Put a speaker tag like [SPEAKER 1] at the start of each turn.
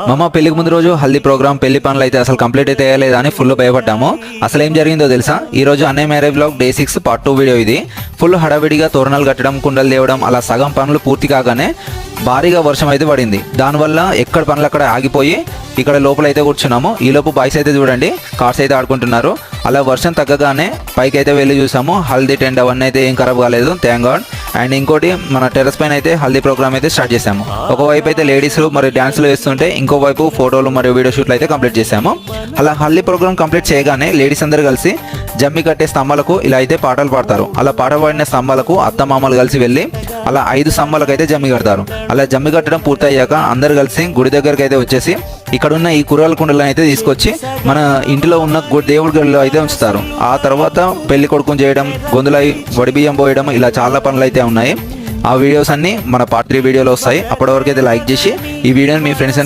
[SPEAKER 1] మామ పెళ్లికి ముందు రోజు హల్దీ ప్రోగ్రామ్ పెళ్లి పనులు అయితే అసలు కంప్లీట్ అయితే అయ్యలేదా అని ఫుల్ భయపడ్డాము. అసలు ఏం జరిగిందో తెలుసా? ఈ రోజు అన్నయ్య marriage blog day 6 part 2 video ఇది. ఫుల్ హడావిడిగా తోరణాలు కట్టడం, కుండలు తేవడం, అలా సగం పనులు పూర్తి కాగానే భారీగా వర్షం అయితే పడింది. దానివల్ల ఎక్కడ పనులు అక్కడ ఆగిపోయి ఇక్కడ లోపల అయితే కూర్చున్నాము. ఈ లోపు బాయ్స్ అయితే చూడండి కార్స్ అయితే ఆడుకుంటున్నారు. అలా వర్షం తగ్గగానే పైకి అయితే వెళ్ళి చూసాము. హల్దీ టెంట్ అవన్నీ అయితే ఏం ఖరాబ్ కాలేదు, థ్యాంక్ గాడ్. అండ్ ఇంకోటి మన టెర్రస్ పైన అయితే హల్దీ ప్రోగ్రామ్ అయితే స్టార్ట్ చేసాము. ఒకవైపు అయితే లేడీస్ మరి డాన్స్లు వేస్తుంటే ఇంకోవైపు ఫోటోలు మరియు వీడియో షూట్లు అయితే కంప్లీట్ చేసాము. అలా హల్దీ ప్రోగ్రామ్ కంప్లీట్ చేయగానే లేడీస్ అందరూ కలిసి జమ్మి కట్టే స్తంభాలకు ఇలా అయితే పాటలు పాడతారు. అలా పాట పాడిన స్తంభాలకు అత్తమామలు కలిసి వెళ్ళి అలా 5 స్తంభాలకు అయితే జమ్మి కడతారు. అలా జమ్మి కట్టడం పూర్తయ్యాక అందరు కలిసి గుడి దగ్గరికి అయితే వచ్చేసి ఇక్కడ ఉన్న ఈ కూరగాయల కుండలను అయితే తీసుకొచ్చి మన ఇంటిలో ఉన్న దేవుడి గడిలో అయితే ఉంచుతారు. ఆ తర్వాత పెళ్లి కొడుకుని చేయడం, గొంతులై వడిబియ్యం పోయడం, ఇలా చాలా పనులు అయితే ఉన్నాయి. ఆ వీడియోస్ అన్ని మన పార్ట్ 3 వీడియోలో వస్తాయి. అప్పటి వరకు అయితే లైక్ చేసి ఈ వీడియోని మీ ఫ్రెండ్స్